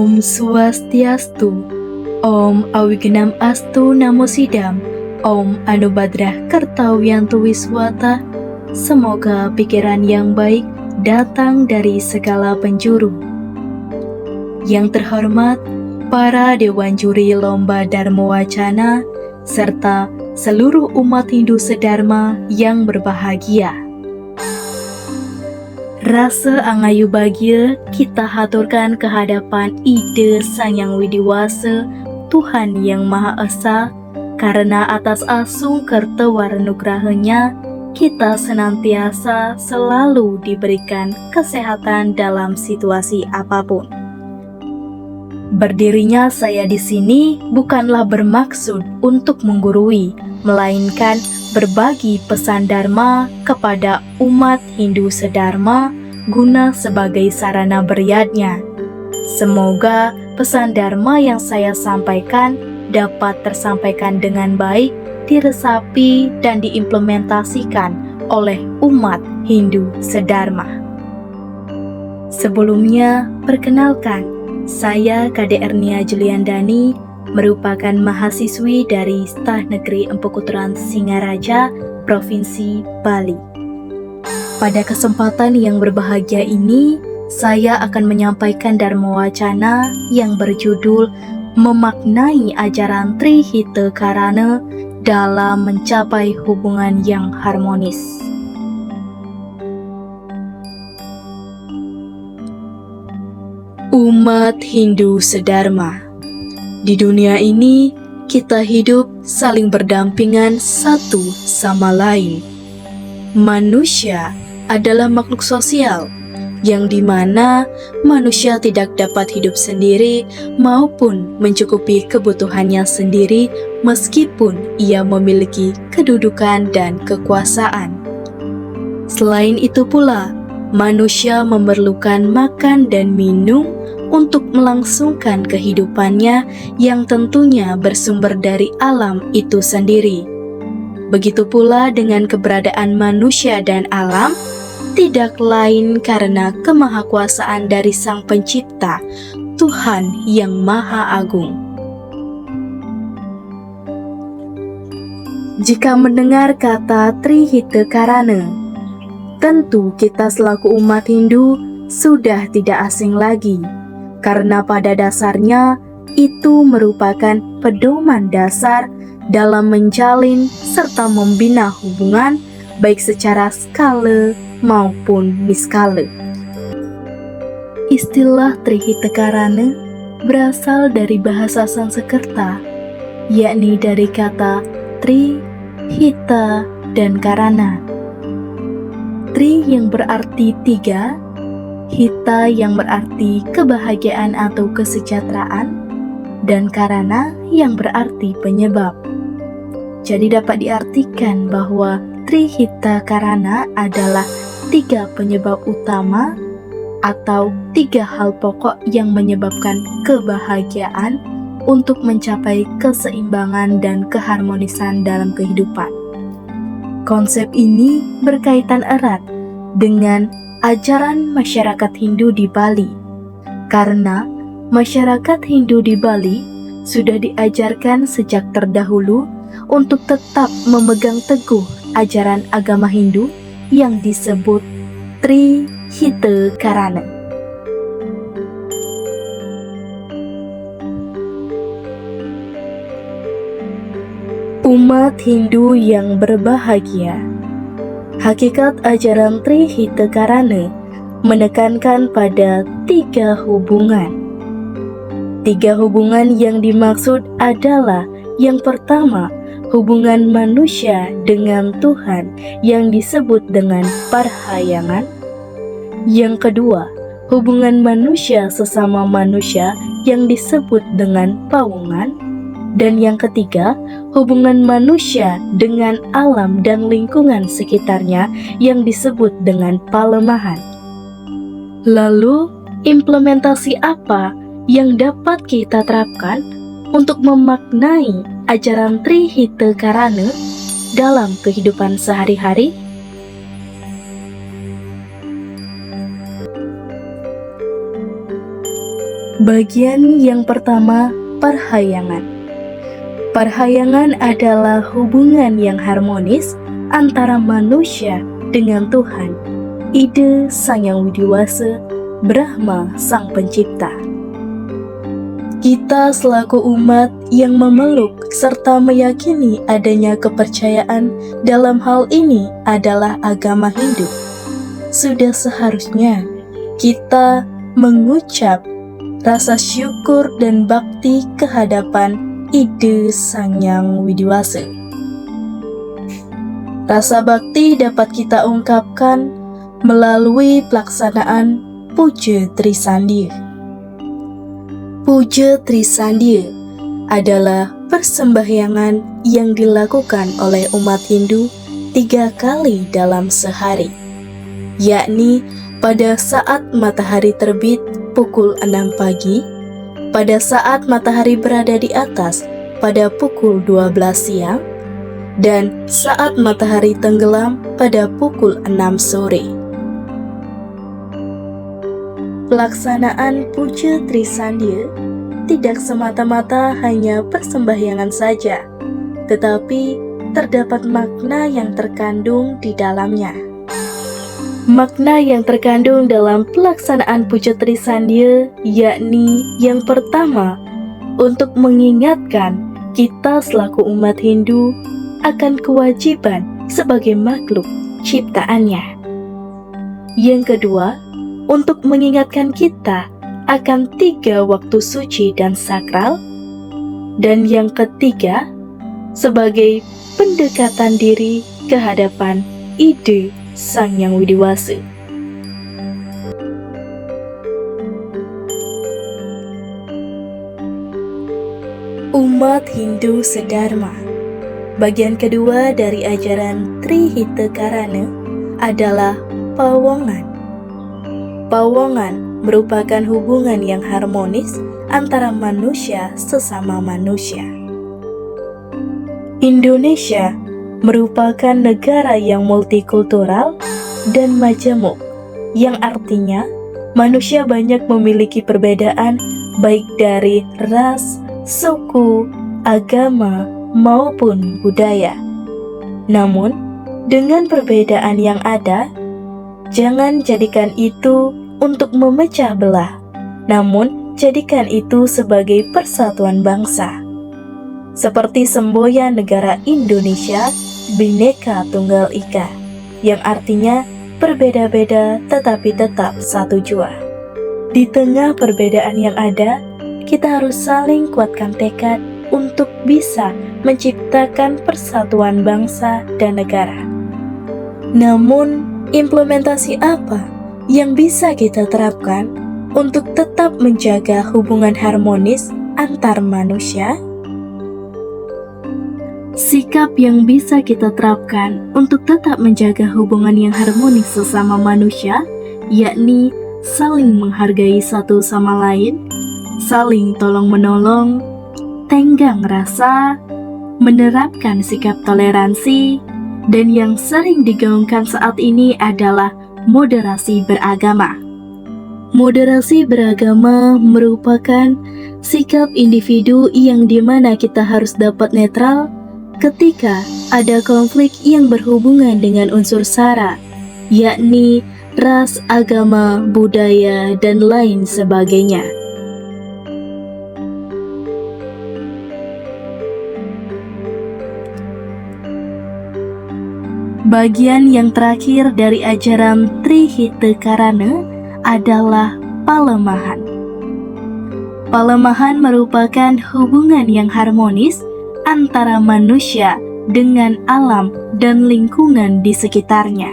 Om Swastiastu, Om Awigenam Astu Namo Sidam, Om Anubadrah Kertawiyantu Wiswata. Semoga pikiran yang baik datang dari segala penjuru. Yang terhormat, para Dewan Juri Lomba Dharma Wacana, serta seluruh umat Hindu sedharma yang berbahagia. Rasa angayu bahagia kita haturkan kehadapan Ida Sang Yang Widiwasa, Tuhan Yang Maha Esa, karena atas asung kertawarnugrahanya kita senantiasa selalu diberikan kesehatan dalam situasi apapun. Berdirinya saya di sini bukanlah bermaksud untuk menggurui, melainkan berbagi pesan Dharma kepada umat Hindu sedharma guna sebagai sarana beriadnya. Semoga pesan Dharma yang saya sampaikan dapat tersampaikan dengan baik, diresapi dan diimplementasikan oleh umat Hindu sedharma. Sebelumnya, perkenalkan, saya KD Ernia Juliandani, merupakan mahasiswi dari Stah Negeri Empu Kuturan Singaraja, Provinsi Bali. Pada kesempatan yang berbahagia ini, saya akan menyampaikan Dharma Wacana yang berjudul Memaknai Ajaran Trihita Karana dalam mencapai hubungan yang harmonis. Umat Hindu sedharma, di dunia ini kita hidup saling berdampingan satu sama lain. Manusia adalah makhluk sosial, yang dimana manusia tidak dapat hidup sendiri maupun mencukupi kebutuhannya sendiri meskipun ia memiliki kedudukan dan kekuasaan. Selain itu pula, manusia memerlukan makan dan minum untuk melangsungkan kehidupannya yang tentunya bersumber dari alam itu sendiri. Begitu pula dengan keberadaan manusia dan alam, tidak lain karena kemahakuasaan dari Sang Pencipta, Tuhan yang Maha Agung. Jika mendengar kata Trihita Karana, tentu kita selaku umat Hindu sudah tidak asing lagi, karena pada dasarnya itu merupakan pedoman dasar dalam menjalin serta membina hubungan baik secara skala maupun niskala. Istilah Trihita Karana berasal dari bahasa Sanskerta, yakni dari kata Tri, Hita, dan Karana. Tri yang berarti tiga, Hita yang berarti kebahagiaan atau kesejahteraan, dan Karana yang berarti penyebab. Jadi dapat diartikan bahwa Trihita Karana adalah tiga penyebab utama atau tiga hal pokok yang menyebabkan kebahagiaan untuk mencapai keseimbangan dan keharmonisan dalam kehidupan. Konsep ini berkaitan erat dengan ajaran masyarakat Hindu di Bali, karena masyarakat Hindu di Bali sudah diajarkan sejak terdahulu untuk tetap memegang teguh ajaran agama Hindu yang disebut Trihita Karana. Umat Hindu yang berbahagia, hakikat ajaran Trihita Karana menekankan pada tiga hubungan. Tiga hubungan yang dimaksud adalah yang pertama, hubungan manusia dengan Tuhan yang disebut dengan parhayangan. Yang kedua, hubungan manusia sesama manusia yang disebut dengan pawungan. Dan yang ketiga, hubungan manusia dengan alam dan lingkungan sekitarnya yang disebut dengan palemahan. Lalu, implementasi apa yang dapat kita terapkan untuk memaknai ajaran Trihita Karana dalam kehidupan sehari-hari? Bagian yang pertama, parhayangan. Parhayangan adalah hubungan yang harmonis antara manusia dengan Tuhan, Ide Sang Yang Widiwasa, Brahma Sang Pencipta. Kita selaku umat yang memeluk serta meyakini adanya kepercayaan dalam hal ini adalah agama Hindu. Sudah seharusnya kita mengucap rasa syukur dan bakti kehadapan Ide Sang Yang Widiwasa. Rasa bakti dapat kita ungkapkan melalui pelaksanaan Puja Trisandhya. Puja Trisandhya adalah persembahyangan yang dilakukan oleh umat Hindu 3 kali dalam sehari, yakni pada saat matahari terbit pukul 6 pagi, pada saat matahari berada di atas pada pukul 12 siang, dan saat matahari tenggelam pada pukul 6 sore. Pelaksanaan Puja Trisandhya tidak semata-mata hanya persembahyangan saja, tetapi terdapat makna yang terkandung di dalamnya. Makna yang terkandung dalam pelaksanaan Puja Trisandhya yakni yang pertama, untuk mengingatkan kita selaku umat Hindu akan kewajiban sebagai makhluk ciptaannya. Yang kedua, untuk mengingatkan kita akan 3 waktu suci dan sakral. Dan yang ketiga, sebagai pendekatan diri ke hadapan Ide Sang Yang Widiwasa. Umat Hindu sedharma. Bagian kedua dari ajaran Trihitakarana adalah pawongan. Pawongan merupakan hubungan yang harmonis antara manusia sesama manusia. Indonesia merupakan negara yang multikultural dan majemuk, yang artinya manusia banyak memiliki perbedaan baik dari ras, suku, agama, maupun budaya. Namun, dengan perbedaan yang ada, jangan jadikan itu untuk memecah belah, namun jadikan itu sebagai persatuan bangsa. Seperti semboyan negara Indonesia, Bhinneka Tunggal Ika, yang artinya berbeda-beda tetapi tetap satu jua. Di tengah perbedaan yang ada, kita harus saling kuatkan tekad untuk bisa menciptakan persatuan bangsa dan negara. Namun, implementasi apa yang bisa kita terapkan untuk tetap menjaga hubungan harmonis antar manusia? Sikap yang bisa kita terapkan untuk tetap menjaga hubungan yang harmonis sesama manusia, yakni saling menghargai satu sama lain, saling tolong-menolong, tenggang rasa, menerapkan sikap toleransi, dan yang sering digaungkan saat ini adalah moderasi beragama. Moderasi beragama merupakan sikap individu yang dimana kita harus dapat netral ketika ada konflik yang berhubungan dengan unsur sara, yakni ras, agama, budaya, dan lain sebagainya. Bagian yang terakhir dari ajaran Trihitakarana adalah palemahan. Palemahan merupakan hubungan yang harmonis antara manusia dengan alam dan lingkungan di sekitarnya.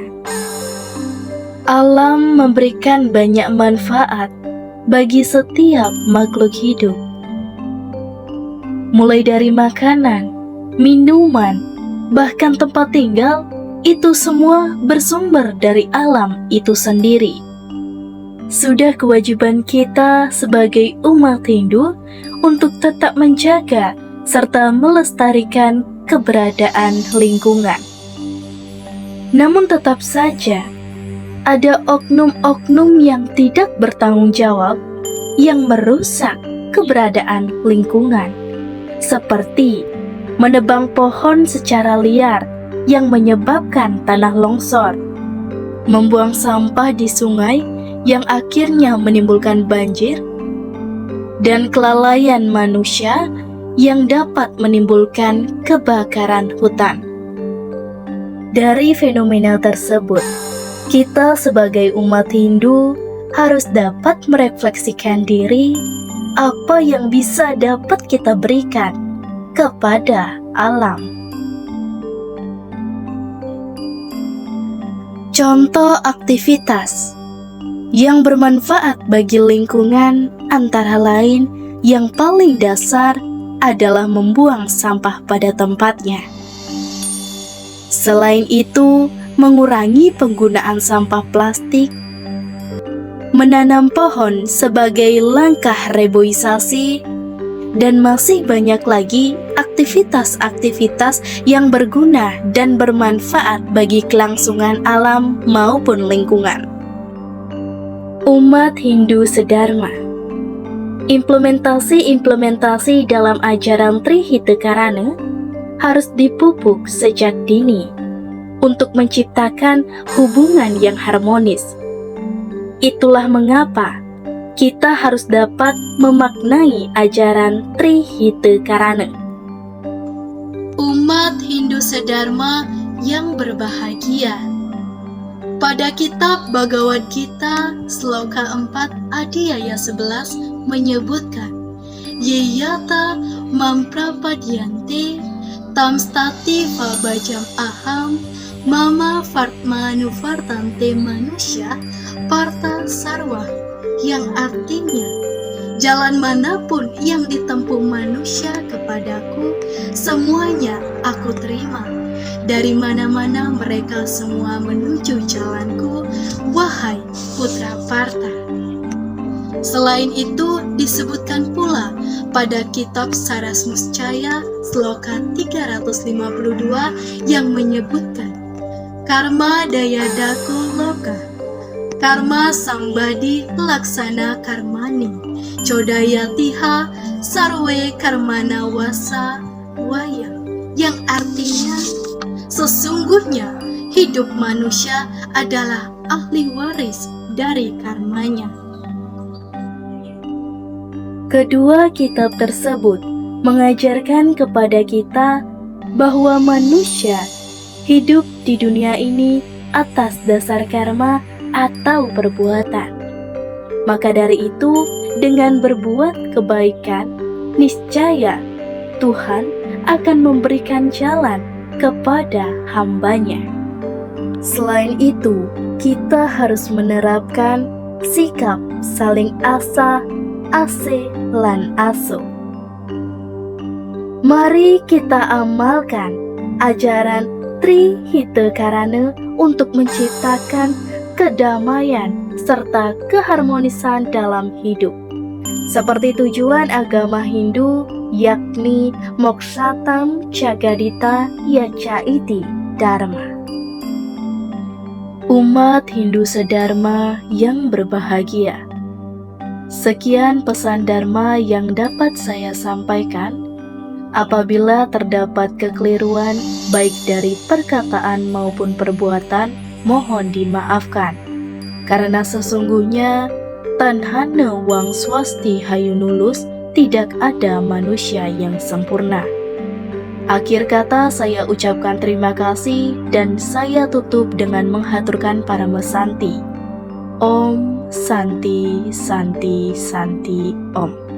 Alam memberikan banyak manfaat bagi setiap makhluk hidup, mulai dari makanan, minuman, bahkan tempat tinggal. Itu semua bersumber dari alam itu sendiri. Sudah kewajiban kita sebagai umat Hindu untuk tetap menjaga serta melestarikan keberadaan lingkungan. Namun tetap saja, ada oknum-oknum yang tidak bertanggung jawab yang merusak keberadaan lingkungan, seperti menebang pohon secara liar yang menyebabkan tanah longsor, membuang sampah di sungai yang akhirnya menimbulkan banjir, dan kelalaian manusia yang dapat menimbulkan kebakaran hutan. Dari fenomena tersebut, kita sebagai umat Hindu harus dapat merefleksikan diri apa yang bisa dapat kita berikan kepada alam. Contoh aktivitas yang bermanfaat bagi lingkungan antara lain yang paling dasar adalah membuang sampah pada tempatnya. Selain itu, mengurangi penggunaan sampah plastik, menanam pohon sebagai langkah reboisasi, dan masih banyak lagi aktivitas-aktivitas yang berguna dan bermanfaat bagi kelangsungan alam maupun lingkungan. Umat Hindu sedharma. Implementasi dalam ajaran Trihita Karana harus dipupuk sejak dini untuk menciptakan hubungan yang harmonis. Itulah mengapa kita harus dapat memaknai ajaran Trihita Karana. Umat Hindu sedharma yang berbahagia. Pada kitab Bhagavad Gita, Sloka 4 Adhyaya 11 menyebutkan, Yeyata mamprapadyante tamstati vabajam aham mama vartmanuvartante manusya parta sarwa, yang artinya jalan manapun yang ditempuh manusia kepadaku, semuanya aku terima. Dari mana-mana mereka semua menuju jalanku, wahai putra Parta. Selain itu disebutkan pula pada kitab Sarasmuscaya Sloka 352 yang menyebutkan, Karma daya daku loka, karma sambadi laksana karmani, codaya tiha sarwe karmana wasa waya, yang artinya sesungguhnya hidup manusia adalah ahli waris dari karmanya. Kedua kitab tersebut mengajarkan kepada kita bahwa manusia hidup di dunia ini atas dasar karma atau perbuatan. Maka dari itu, dengan berbuat kebaikan, niscaya Tuhan akan memberikan jalan kepada hambanya. Selain itu, kita harus menerapkan sikap saling asa, ase, lan aso. Mari kita amalkan ajaran Trihita Karana untuk menciptakan kedamaian serta keharmonisan dalam hidup. Seperti tujuan agama Hindu, yakni Mokshatam Jagadita Yacaiti Dharma. Umat Hindu sedharma yang berbahagia. Sekian pesan Dharma yang dapat saya sampaikan. Apabila terdapat kekeliruan baik dari perkataan maupun perbuatan, mohon dimaafkan. Karena sesungguhnya tanhana wang swasti hayunulus, tidak ada manusia yang sempurna. Akhir kata saya ucapkan terima kasih dan saya tutup dengan menghaturkan Paramesanti. Om Santi Santi Santi Om.